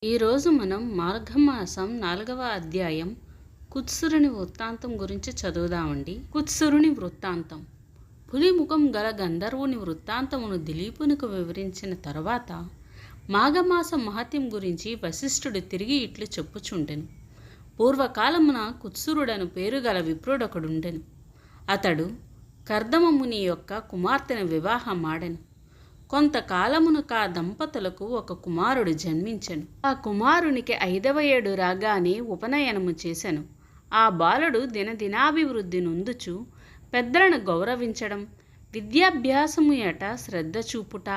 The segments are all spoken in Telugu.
ఈరోజు మనం మార్గమాసం 4వ అధ్యాయం కుత్సురుని వృత్తాంతం గురించి చదువుదామండి. కుత్సురుని వృత్తాంతం. పులి ముఖం గల గంధర్వుని వృత్తాంతమును దిలీపునికి వివరించిన తరువాత మాఘమాస మహత్యం గురించి వశిష్ఠుడు తిరిగి ఇట్లు చెప్పుచుండెను. పూర్వకాలమున కుత్సురుడను పేరు గల విప్రుడొకడుండెను. అతడు కర్దమముని యొక్క కుమార్తెను వివాహమాడెను. కొంతకాలమునకు ఆ దంపతులకు ఒక కుమారుడు జన్మించెను. ఆ కుమారునికి 5వ ఏడు రాగానే ఉపనయనము చేసెను. ఆ బాలుడు దినదినాభివృద్ధి నొందుచు పెద్దలను గౌరవించడం, విద్యాభ్యాసము ఎట శ్రద్ధ చూపుట,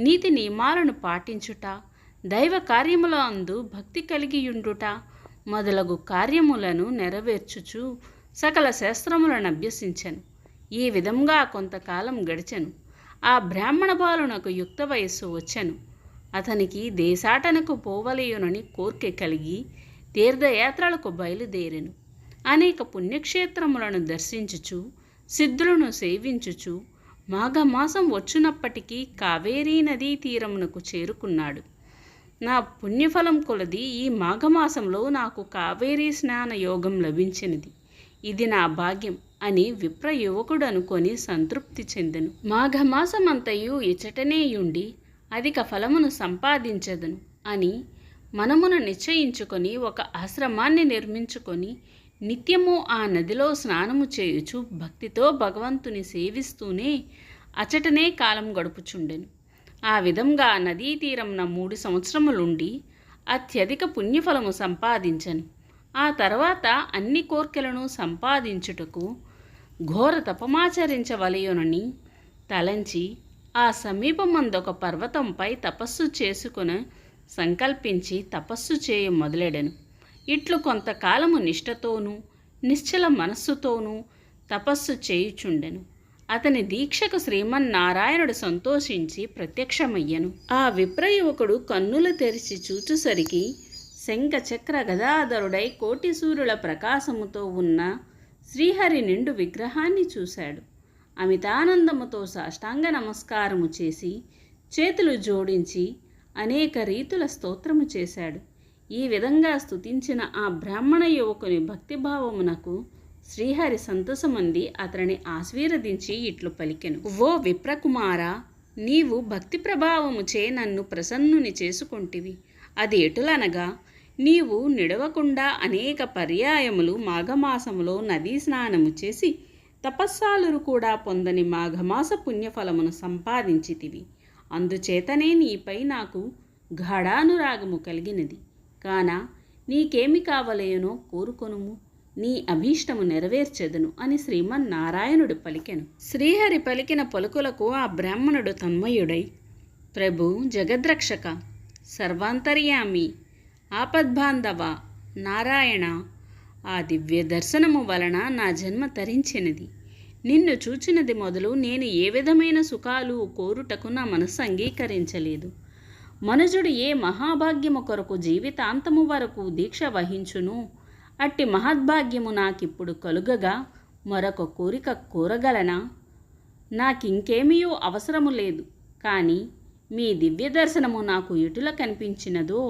నీతి నియమాలను పాటించుట, దైవ కార్యముల అందు భక్తి కలిగియుండుట మొదలగు కార్యములను నెరవేర్చుచు సకల శాస్త్రములను అభ్యసించెను. ఈ విధంగా కొంతకాలం గడిచెను. ఆ బ్రాహ్మణ బాలునకు యుక్త వయస్సు వచ్చెను. అతనికి దేశాటనకు పోవలయునని కోర్కె కలిగి తీర్థయాత్రలకు బయలుదేరెను. అనేక పుణ్యక్షేత్రములను దర్శించుచు సిద్ధులను సేవించుచు మాఘమాసం వచ్చునప్పటికీ కావేరీ నదీ తీరమునకు చేరుకున్నాడు. నా పుణ్యఫలం కొలది ఈ మాఘమాసంలో నాకు కావేరీ స్నాన యోగం లభించినది. ఇది నా భాగ్యం అని విప్ర యువకుడు అనుకొని సంతృప్తి చెందెను. మాఘమాసమంతయు ఇచటనేయుండి అధిక ఫలమును సంపాదించదను అని మనమున నిశ్చయించుకొని ఒక ఆశ్రమాన్ని నిర్మించుకొని నిత్యము ఆ నదిలో స్నానము చేయుచు భక్తితో భగవంతుని సేవిస్తూనే అచటనే కాలం గడుపుచుండెను. ఆ విధంగా నదీ తీరమున 3 సంవత్సరములుండి అత్యధిక పుణ్యఫలము సంపాదించను. ఆ తర్వాత అన్ని కోర్కెలను సంపాదించుటకు ఘోర తపమాచరించవలయునని తలంచి ఆ సమీపమందొక పర్వతంపై తపస్సు చేసుకుని సంకల్పించి తపస్సు చేయ మొదలెడెను. ఇట్లు కొంతకాలము నిష్ఠతోనూ నిశ్చల మనస్సుతోనూ తపస్సు చేయుచుండెను. అతని దీక్షకు శ్రీమన్నారాయణుడు సంతోషించి ప్రత్యక్షమయ్యను. ఆ విప్రయువకుడు కన్నులు తెరిచి చూచుసరికి శంఖ చక్ర గదాధరుడై కోటి సూర్యుల ప్రకాశముతో ఉన్న శ్రీహరి నిండు విగ్రహాన్ని చూశాడు. అమితానందముతో సాష్టాంగ నమస్కారము చేసి చేతులు జోడించి అనేక రీతుల స్తోత్రము చేశాడు. ఈ విధంగా స్తుతించిన ఆ బ్రాహ్మణ యువకుని భక్తిభావమునకు శ్రీహరి సంతోషమంది అతనిని ఆశీర్వదించి ఇట్లు పలికెను. ఓ విప్రకుమారా, నీవు భక్తి ప్రభావముచే నన్ను ప్రసన్నుని చేసుకొంటివి. అది ఎటులనగా, నీవు నిడవకుండా అనేక పర్యాయములు మాఘమాసములో నదీ స్నానము చేసి తపస్సాలురు కూడా పొందని మాఘమాస పుణ్యఫలమును సంపాదించితివి. అందుచేతనే నీపై నాకు గాఢానురాగము కలిగినది. కాన నీకేమి కావలేనో కోరుకొనుము, నీ అభీష్టము నెరవేర్చెదను అని శ్రీమన్నారాయణుడు పలికెను. శ్రీహరి పలికిన పలుకులకు ఆ బ్రాహ్మణుడు తన్మయుడై, ప్రభు, జగద్రక్షక, సర్వాంతర్యామి, ఆపద్బాంధవ నారాయణ, ఆ దివ్య దర్శనము వలన నా జన్మ తరించినది. నిన్ను చూచినది మొదలు నేను ఏ విధమైన సుఖాలు కోరుటకు నా మనస్సు అంగీకరించలేదు. మనుజుడు ఏ మహాభాగ్యము కొరకు జీవితాంతము వరకు దీక్ష వహించును, అట్టి మహద్భాగ్యము నాకిప్పుడు కలుగగా మరొక కోరిక కోరగలనా? నాకింకేమీయూ అవసరము లేదు. కానీ మీ దివ్య దర్శనము నాకు ఎటుల కనిపించినదో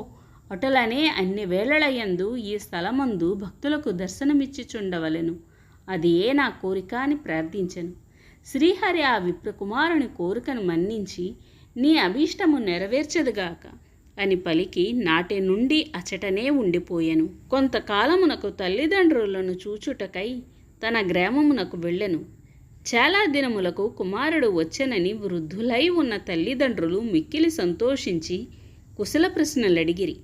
అటులనే అన్ని వేళలయందు ఈ స్థలమందు భక్తులకు దర్శనమిచ్చిచుండవలెను. అది ఏ నా కోరిక అని ప్రార్థించెను. శ్రీహరి ఆ విప్రకుమారుని కోరికను మన్నించి నీ అభీష్టము నెరవేర్చదుగాక అని పలికి నాటి నుండి అచటనే ఉండిపోయెను. కొంతకాలమునకు తల్లిదండ్రులను చూచుటకై తన గ్రామమునకు వెళ్ళెను. చాలా దినములకు కుమారుడు వచ్చెనని వృద్ధులై ఉన్న తల్లిదండ్రులు మిక్కిలి సంతోషించి కుశల ప్రశ్నలడిగిరి.